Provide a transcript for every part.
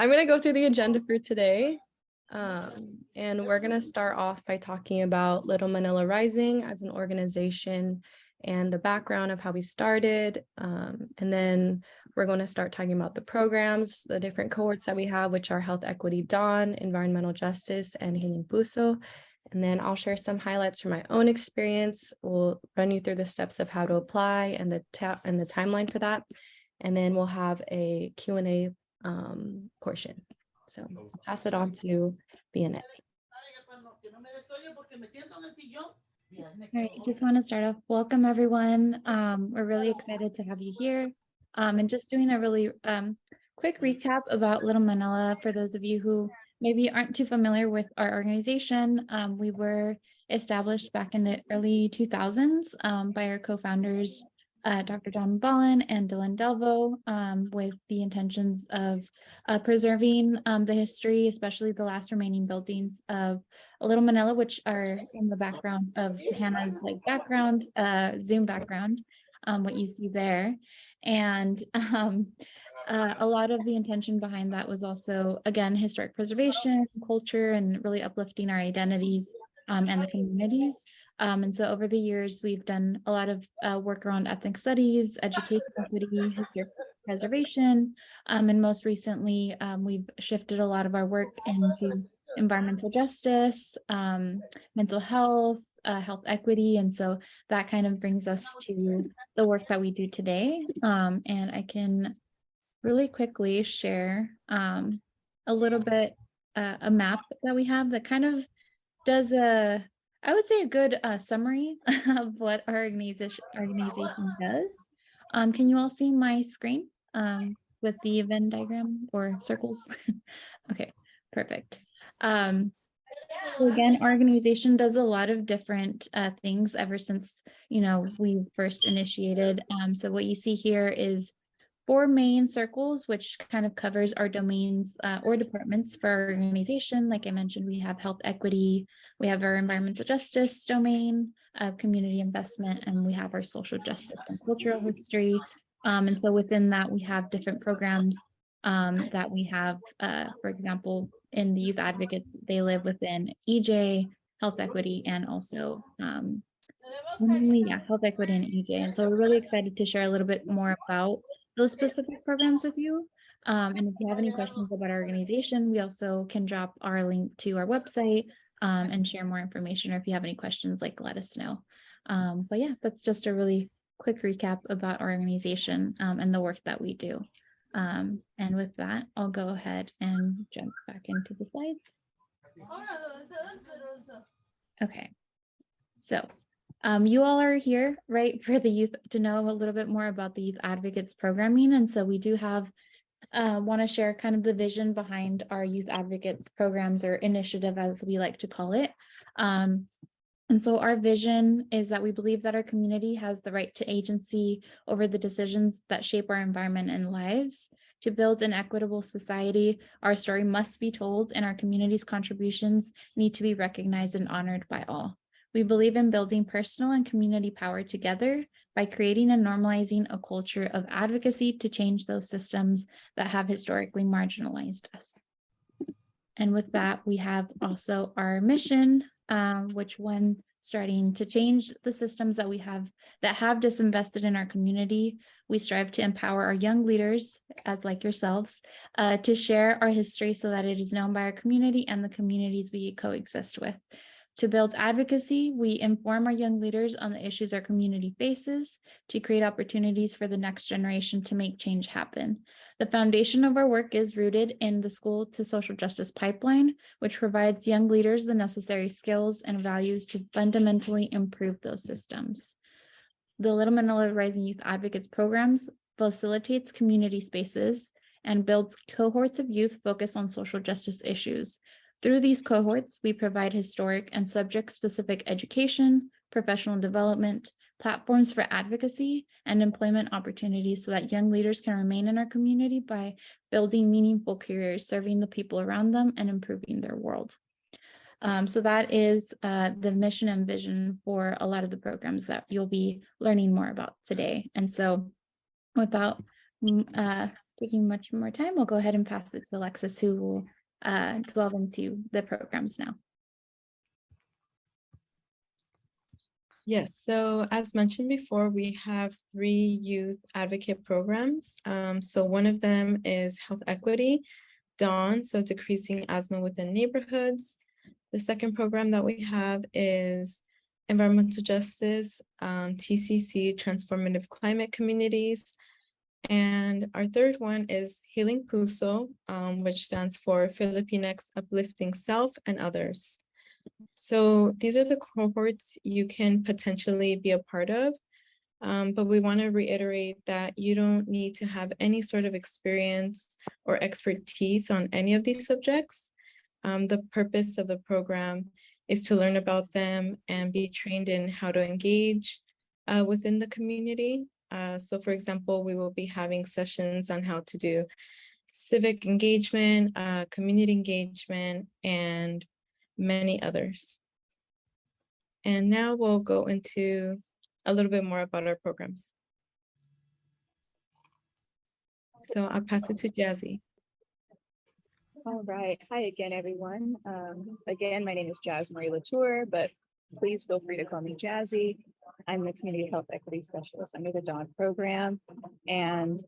I'm going to go through the agenda for today. And we're going to start off by talking about Little Manila Rising as an organization and the background of how we started. And then we're going to start talking about the programs, the different cohorts that we have, which are Health Equity D.A.W.N, Environmental Justice, and Healing P.U.S.O. And then I'll share some highlights from my own experience. We'll run you through the steps of how to apply and the timeline for that. And then we'll have a Q&A portion. So I'll pass it on to Bianet. All right, just want to start off. Welcome, everyone. We're really excited to have you here. And just doing a really quick recap about Little Manila for those of you who maybe aren't too familiar with our organization. We were established back in the early 2000s by our co-founders, Dr. D.A.W.N and D.A.W.N, with the intentions of preserving the history, especially the last remaining buildings of Little Manila, which are in the background of Hannah's background, Zoom background, what you see there. And a lot of the intention behind that was also, again, historic preservation, culture, and really uplifting our identities and the communities. And so over the years, we've done a lot of work around ethnic studies, education equity, historic preservation, and most recently, we've shifted a lot of our work into environmental justice, mental health, health equity. And so that kind of brings us to the work that we do today. And I can really quickly share a little bit, a map that we have that kind of does I would say a good summary of what our organization does. Can you all see my screen with the Venn diagram or circles? Okay, perfect. So again, our organization does a lot of different things ever since, we first initiated. So what you see here is 4 main circles, which kind of covers our domains or departments for our organization. Like I mentioned, we have health equity, we have our environmental justice domain, community investment, and we have our social justice and cultural history. And so within that, we have different programs that we have, for example, in the youth advocates, they live within EJ, health equity, and also health equity and EJ. And so we're really excited to share a little bit more about those specific programs with you. And if you have any questions about our organization, we also can drop our link to our website and share more information. Or if you have any questions, let us know. But yeah, that's just a really quick recap about our organization and the work that we do. And with that, I'll go ahead and jump back into the slides. Okay, so you all are here, right, for the youth to know a little bit more about the Youth Advocates programming. And so we do have, want to share kind of the vision behind our Youth Advocates programs or initiative, as we like to call it. And so our vision is that we believe that our community has the right to agency over the decisions that shape our environment and lives. To build an equitable society, our story must be told, and our community's contributions need to be recognized and honored by all. We believe in building personal and community power together by creating and normalizing a culture of advocacy to change those systems that have historically marginalized us. And with that, we have also our mission, which when starting to change the systems that we have that have disinvested in our community, we strive to empower our young leaders, as like yourselves, to share our history so that it is known by our community and the communities we coexist with. To build advocacy, we inform our young leaders on the issues our community faces to create opportunities for the next generation to make change happen. The foundation of our work is rooted in the School to Social Justice pipeline, which provides young leaders the necessary skills and values to fundamentally improve those systems. The Little Manila Rising Youth Advocates programs facilitates community spaces and builds cohorts of youth focused on social justice issues. Through these cohorts, we provide historic and subject-specific education, professional development, platforms for advocacy, and employment opportunities so that young leaders can remain in our community by building meaningful careers, serving the people around them, and improving their world. So that is the mission and vision for a lot of the programs that you'll be learning more about today. And so without taking much more time, we'll go ahead and pass it to Alexis, who will delve into the programs now. Yes, so as mentioned before, we have 3 youth advocate programs. So one of them is health equity, D.A.W.N, so decreasing asthma within neighborhoods. The second program that we have is environmental justice, TCC, transformative climate communities. And our third one is Healing P.U.S.O, which stands for Filipinx Uplifting Self and Others. So these are the cohorts you can potentially be a part of, but we want to reiterate that you don't need to have any sort of experience or expertise on any of these subjects. The purpose of the program is to learn about them and be trained in how to engage within the community. So for example, we will be having sessions on how to do civic engagement, community engagement, and many others. And now we'll go into a little bit more about our programs. So I'll pass it to Jazzy. All right. Hi again, everyone. Again, my name is Jazz Marie Latour, but please feel free to call me Jazzy. I'm the Community Health Equity Specialist under the D.A.W.N program, and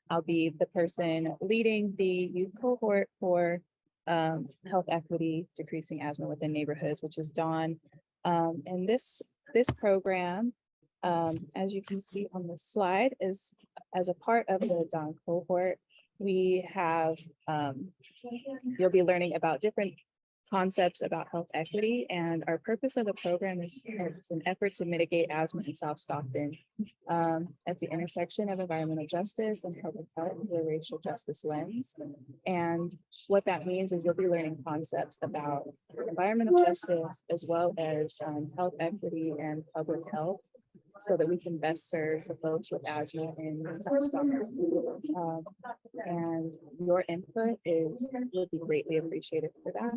I'll be the person leading the youth cohort for health equity, decreasing asthma within neighborhoods, which is D.A.W.N. And this program, as you can see on the slide, is as a part of the D.A.W.N cohort. We have, you'll be learning about different concepts about health equity, and our purpose of the program is an effort to mitigate asthma in South Stockton at the intersection of environmental justice and public health with a racial justice lens. And what that means is you'll be learning concepts about environmental justice as well as health equity and public health, so that we can best serve the folks with asthma in South Stockton. And your input would be greatly appreciated for that.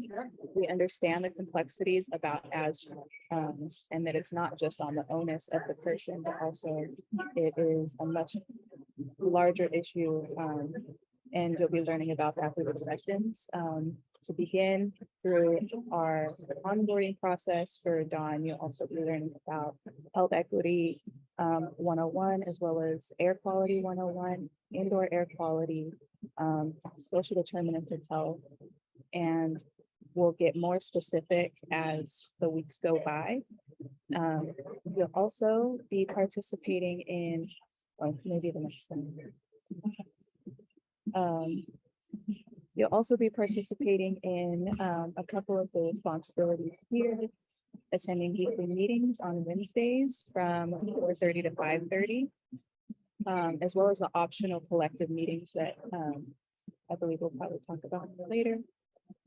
We understand the complexities about asthma, and that it's not just on the onus of the person, but also it is a much larger issue. And you'll be learning about that through the sessions. To begin, through our onboarding process for D.A.W.N, you'll also be learning about health equity 101, as well as air quality 101, indoor air quality, social determinants of health, and we'll get more specific as the weeks go by. You'll also be participating in, maybe the next one. You'll also be participating in a couple of the responsibilities here, attending weekly meetings on Wednesdays from 4:30 to 5:30, as well as the optional collective meetings that I believe we'll probably talk about later,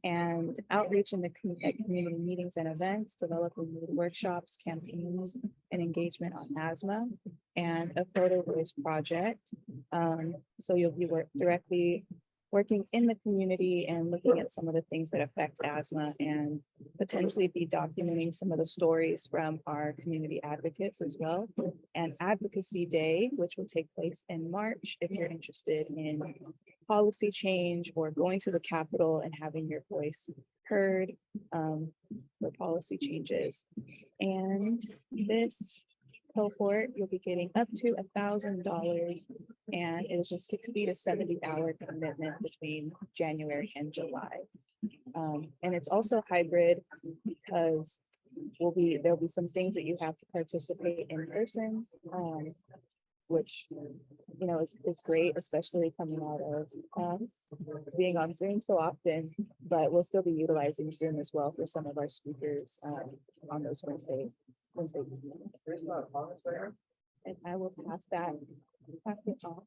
and outreach in the community meetings and events, developing workshops, campaigns, and engagement on asthma, and a photo voice project. So you'll be directly working in the community and looking at some of the things that affect asthma, and potentially be documenting some of the stories from our community advocates as well. And Advocacy Day, which will take place in March, if you're interested in policy change or going to the Capitol and having your voice heard for policy changes. And this cohort, you'll be getting up to $1,000, and it is a 60 to 70 hour commitment between January and July. And it's also hybrid because there'll be some things that you have to participate in person, which is great, especially coming out of being on Zoom so often, but we'll still be utilizing Zoom as well for some of our speakers on those Wednesday evenings. And I will pass it off.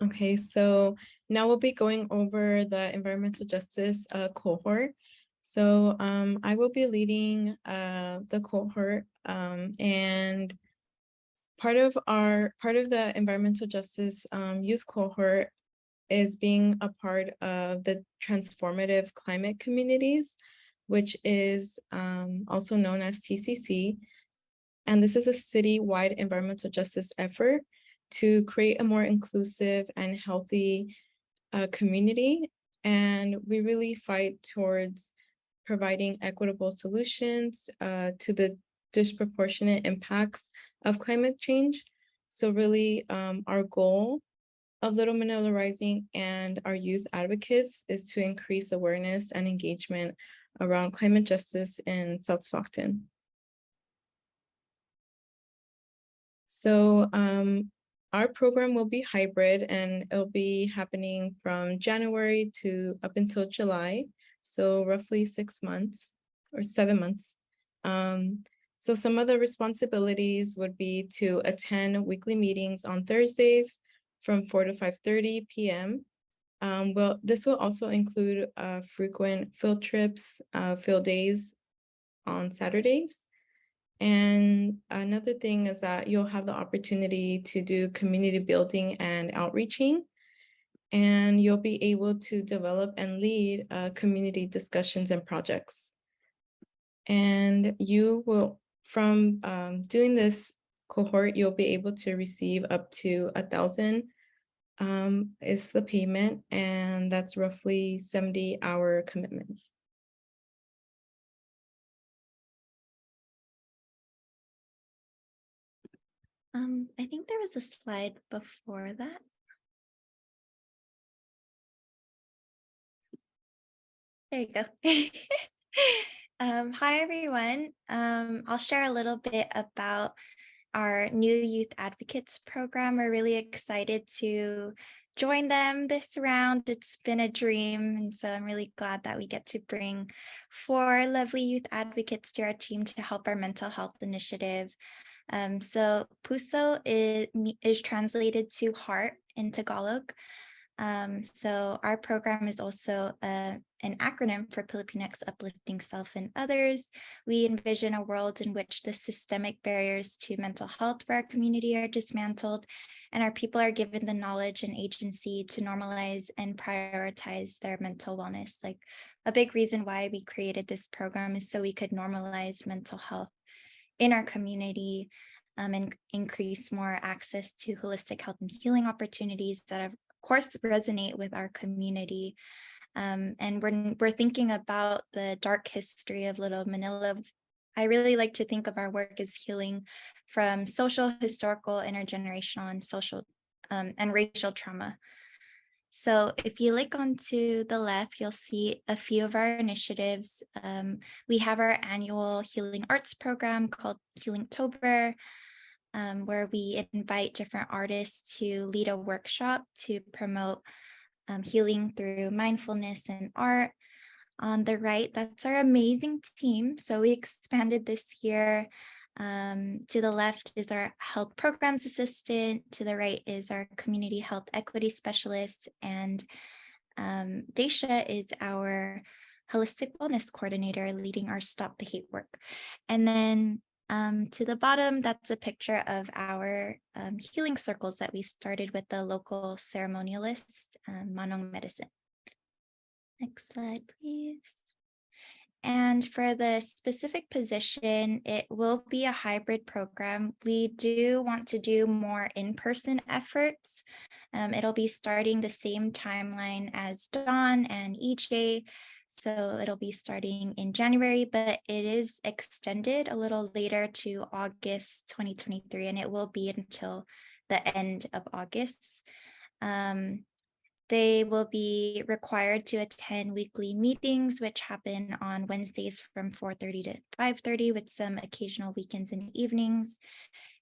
Okay, so now we'll be going over the environmental justice cohort. So I will be leading the cohort, and part of the environmental justice youth cohort is being a part of the transformative climate communities, which is also known as TCC. And this is a city-wide environmental justice effort to create a more inclusive and healthy community. And we really fight towards providing equitable solutions to the disproportionate impacts of climate change. So really, our goal of Little Manila Rising and our youth advocates is to increase awareness and engagement around climate justice in South Stockton. So our program will be hybrid, and it'll be happening from January to up until July. So roughly 6 months or 7 months. So some of the responsibilities would be to attend weekly meetings on Thursdays from 4 to 5:30 p.m. Well, this will also include frequent field trips, field days on Saturdays. And another thing is that you'll have the opportunity to do community building and outreaching, and you'll be able to develop and lead community discussions and projects. And you will, from doing this cohort, you'll be able to receive up to 1,000 is the payment, and that's roughly 70-hour commitment. I think there was a slide before that. There you go. Hi, everyone. I'll share a little bit about our new Youth Advocates program. We're really excited to join them this round. It's been a dream, and so I'm really glad that we get to bring 4 lovely youth advocates to our team to help our mental health initiative. So P.U.S.O is translated to heart in Tagalog. So our program is also an acronym for Filipinx Uplifting Self and Others. We envision a world in which the systemic barriers to mental health for our community are dismantled, and our people are given the knowledge and agency to normalize and prioritize their mental wellness. Like, a big reason why we created this program is so we could normalize mental health in our community, and increase more access to holistic health and healing opportunities that, of course, resonate with our community. And we're thinking about the dark history of Little Manila. I really like to think of our work as healing from social, historical, intergenerational, and social and racial trauma. So if you look onto the left, you'll see a few of our initiatives. We have our annual healing arts program called Healing October, where we invite different artists to lead a workshop to promote healing through mindfulness and art. On the right, that's our amazing team. So we expanded this year. To the left is our health programs assistant. To the right is our community health equity specialist. And Daisha is our holistic wellness coordinator leading our Stop the Hate work. And then to the bottom, that's a picture of our healing circles that we started with the local ceremonialist, Manong Medicine. Next slide, please. And for the specific position, it will be a hybrid program. We do want to do more in-person efforts. It'll be starting the same timeline as D.A.W.N and EJ. So it'll be starting in January, but it is extended a little later to August 2023, and it will be until the end of August. They will be required to attend weekly meetings, which happen on Wednesdays from 4:30 to 5:30 with some occasional weekends and evenings.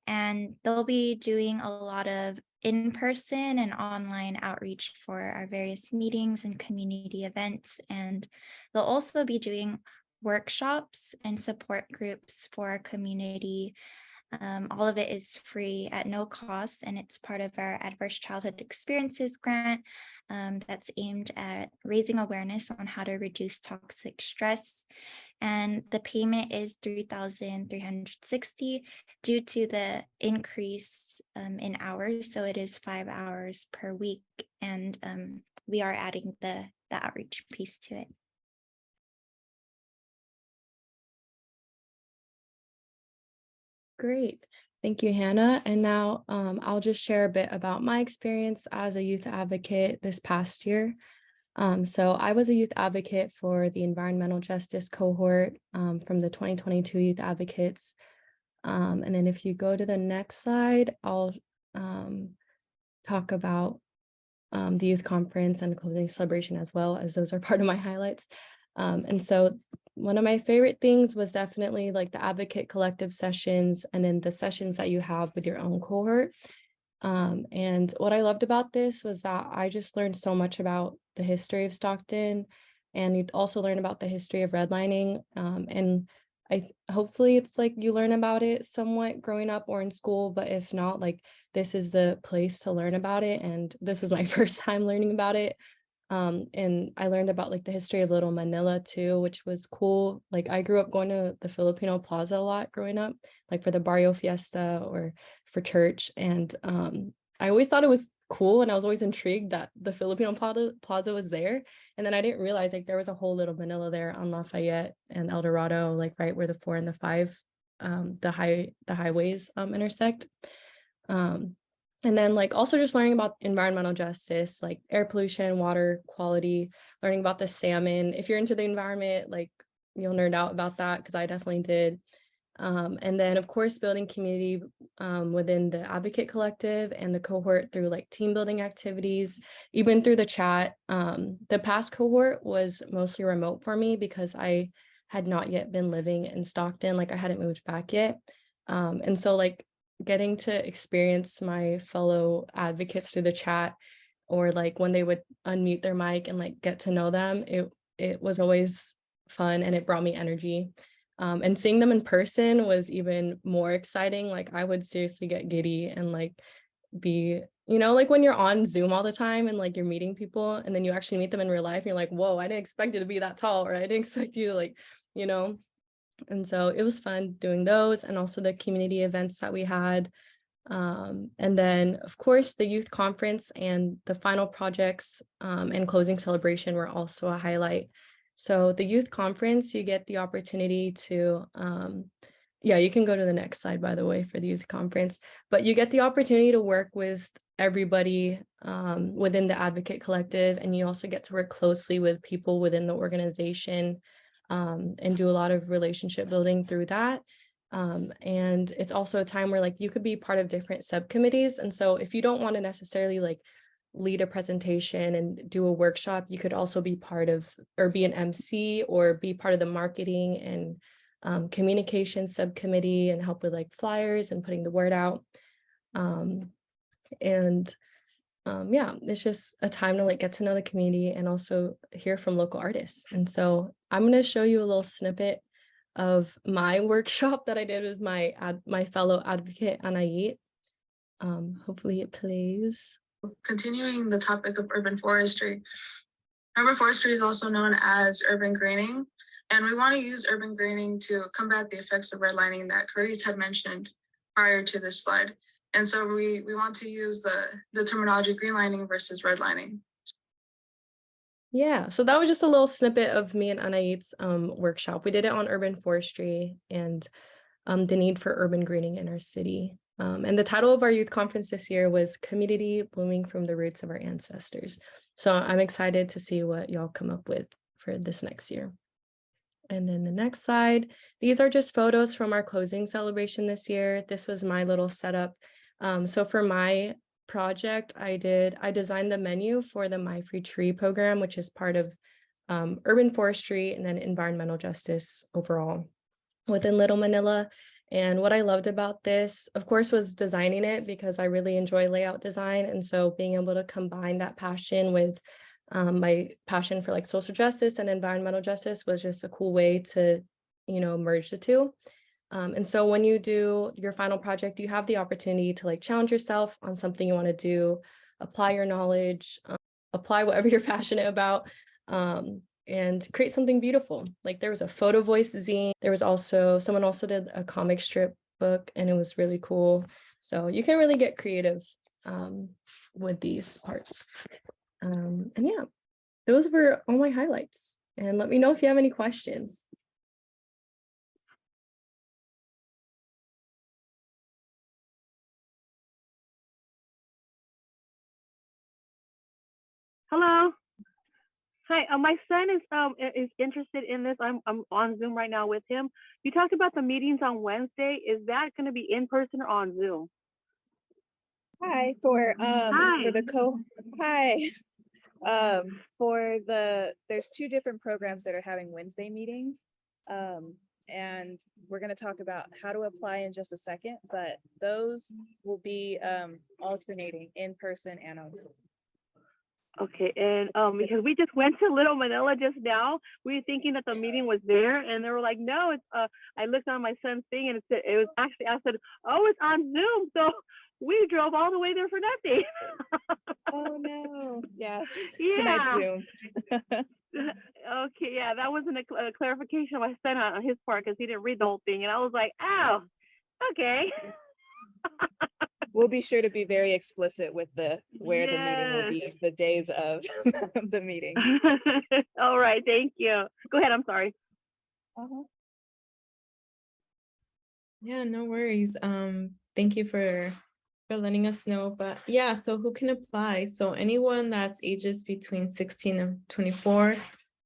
And they'll be doing a lot of in-person and online outreach for our various meetings and community events. And they'll also be doing workshops and support groups for our community. All of it is free at no cost, and it's part of our Adverse Childhood Experiences grant that's aimed at raising awareness on how to reduce toxic stress. And the payment is $3,360 due to the increase in hours. So it is 5 hours per week, and we are adding the outreach piece to it. Great. Thank you, Hannah. And now I'll just share a bit about my experience as a youth advocate this past year. So I was a youth advocate for the environmental justice cohort from the 2022 Youth Advocates. And then if you go to the next slide, I'll talk about the youth conference and the closing celebration as well, as those are part of my highlights. And so one of my favorite things was definitely like the advocate collective sessions and then the sessions that you have with your own cohort. And what I loved about this was that I just learned so much about the history of Stockton, and you'd also learn about the history of redlining. And hopefully it's like you learn about it somewhat growing up or in school, but if not, like this is the place to learn about it. And this was my first time learning about it. And I learned about like the history of Little Manila too, which was cool. Like I grew up going to the Filipino Plaza a lot growing up, like for the Barrio Fiesta or for church. And I always thought it was cool, and I was always intrigued that the Filipino Plaza was there. And then I didn't realize like there was a whole Little Manila there on Lafayette and El Dorado, like right where the 4 and the 5 the highways intersect. And then like also just learning about environmental justice, like air pollution, water quality, learning about the salmon. If you're into the environment, like you'll nerd out about that, because I definitely did. And then of course, building community within the advocate collective and the cohort through like team building activities, even through the chat. The past cohort was mostly remote for me because I had not yet been living in Stockton, like I hadn't moved back yet. And so like getting to experience my fellow advocates through the chat, or like when they would unmute their mic and like get to know them, it was always fun, and it brought me energy. And seeing them in person was even more exciting. Like I would seriously get giddy and like be, like when you're on Zoom all the time and like you're meeting people and then you actually meet them in real life, and you're like, whoa, I didn't expect you to be that tall, or I didn't expect you to like, you know, and so it was fun doing those, and also the community events that we had. And then, of course, the youth conference and the final projects and closing celebration were also a highlight. So the youth conference, you get the opportunity to, yeah, you can go to the next slide, by the way, for the youth conference, but you get the opportunity to work with everybody within the advocate collective, and you also get to work closely with people within the organization and do a lot of relationship building through that. And it's also a time where like you could be part of different subcommittees. And so if you don't want to necessarily like lead a presentation and do a workshop, you could also be part of, or be an MC, or be part of the marketing and communication subcommittee and help with like flyers and putting the word out. Yeah, it's just a time to like get to know the community and also hear from local artists. And so I'm going to show you a little snippet of my workshop that I did with my fellow advocate Anait. Hopefully it plays. Continuing the topic of urban forestry. Urban forestry is also known as urban greening, and we want to use urban greening to combat the effects of redlining that Clarice had mentioned prior to this slide. And so we want to use the terminology greenlining versus redlining. Yeah, so that was just a little snippet of me and Anait's workshop. We did it on urban forestry and the need for urban greening in our city. And the title of our youth conference this year was Community Blooming from the Roots of Our Ancestors. So I'm excited to see what y'all come up with for this next year. And then the next slide, these are just photos from our closing celebration this year. This was my little setup. So for my project, I designed the menu for the My Free Tree program, which is part of urban forestry and then environmental justice overall within Little Manila. And what I loved about this, of course, was designing it, because I really enjoy layout design. And so being able to combine that passion with my passion for like social justice and environmental justice was just a cool way to, merge the two. And so when you do your final project, you have the opportunity to like challenge yourself on something you want to do, apply your knowledge, apply whatever you're passionate about, and create something beautiful. Like there was a photo voice zine. There was also, someone also did a comic strip book, and it was really cool. So you can really get creative with these parts. And yeah, those were all my highlights. And let me know if you have any questions. Hello. Hi. My son is interested in this. I'm on Zoom right now with him. You talked about the meetings on Wednesday. Is that going to be in person or on Zoom? Hi, Hi. for the hi. There's two different programs that are having Wednesday meetings. And we're going to talk about how to apply in just a second, but those will be alternating in person and on Zoom. Okay, and because we just went to Little Manila just now, we were thinking that the meeting was there, and they were like, "No, it's." I looked on my son's thing, and it was actually. I said, "Oh, it's on Zoom." So we drove all the way there for nothing. Oh no! Yes, Yeah. tonight's Zoom. Okay, yeah, that wasn't a clarification I sent on his part because he didn't read the whole thing, and I was like, "Oh, okay." We'll be sure to be very explicit with where the meeting will Yes. be, the days of the meeting. All right, thank you. Go ahead. I'm sorry. Yeah, no worries. Thank you for letting us know. But yeah, so who can apply? So anyone that's ages between 16 and 24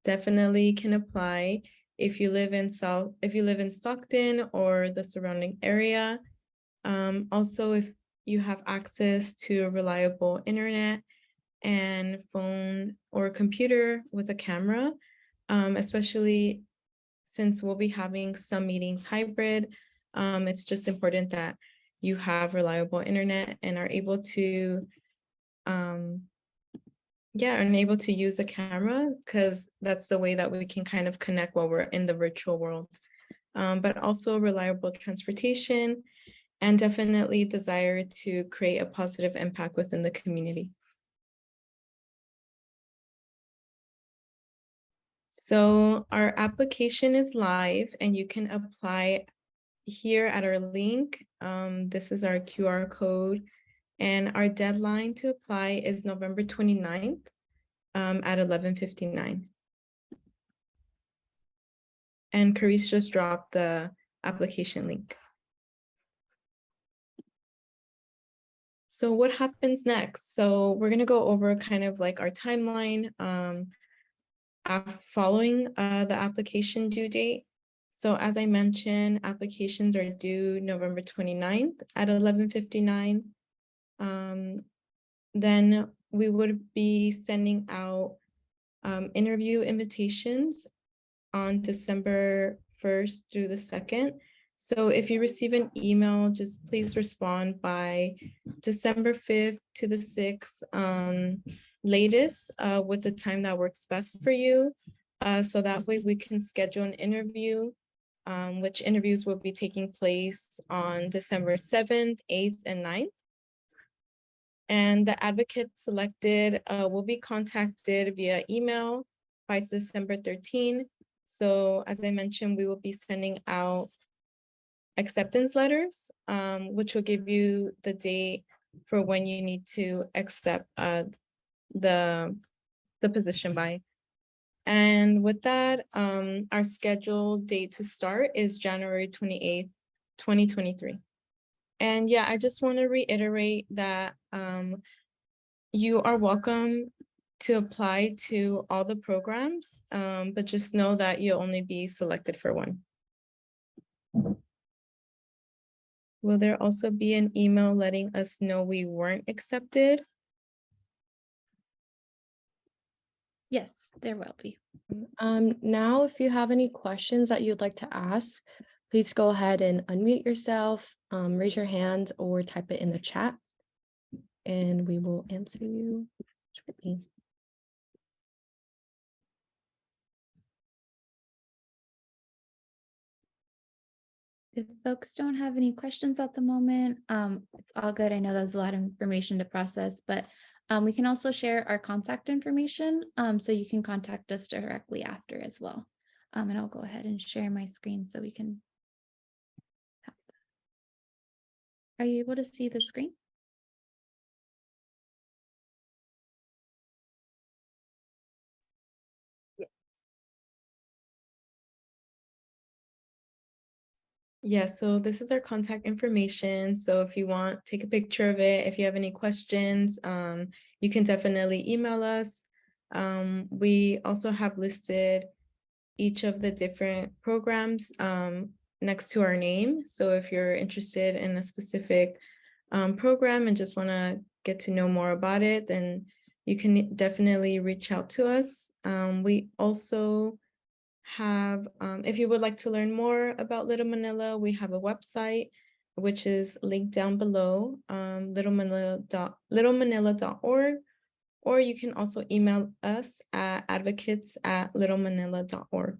definitely can apply. If you live in Stockton or the surrounding area. Also, if you have access to a reliable internet and phone or computer with a camera, especially since we'll be having some meetings hybrid, it's just important that you have reliable internet and are able to use a camera, because that's the way that we can kind of connect while we're in the virtual world. But also reliable transportation, and definitely desire to create a positive impact within the community. So our application is live and you can apply here at our link. This is our QR code, and our deadline to apply is November 29th at 11:59. And Carice just dropped the application link. So what happens next? So we're going to go over kind of like our timeline following the application due date. So as I mentioned, applications are due November 29th at 11:59. Then we would be sending out interview invitations on December 1st through the 2nd. So if you receive an email, just please respond by December 5th to the 6th latest with the time that works best for you. So that way we can schedule an interview, which interviews will be taking place on December 7th, 8th, and 9th. And the advocate selected will be contacted via email by December 13th. So as I mentioned, we will be sending out acceptance letters, which will give you the date for when you need to accept the position by. And with that, our scheduled date to start is January 28th, 2023. And yeah, I just want to reiterate that you are welcome to apply to all the programs, but just know that you'll only be selected for one. Will there also be an email letting us know we weren't accepted? Yes, there will be. Now, if you have any questions that you'd like to ask, please go ahead and unmute yourself, raise your hand, or type it in the chat, and we will answer you shortly. If folks don't have any questions at the moment, it's all good. I know that was a lot of information to process, but we can also share our contact information, so you can contact us directly after as well. And I'll go ahead and share my screen so we can have that. Are you able to see the screen? Yeah, so this is our contact information. So if you want, take a picture of it. If you have any questions, you can definitely email us. We also have listed each of the different programs next to our name. So if you're interested in a specific program and just want to get to know more about it, then you can definitely reach out to us. We also have, if you would like to learn more about Little Manila, we have a website, which is linked down below, littlemanila.org, or you can also email us at advocates@littlemanila.org.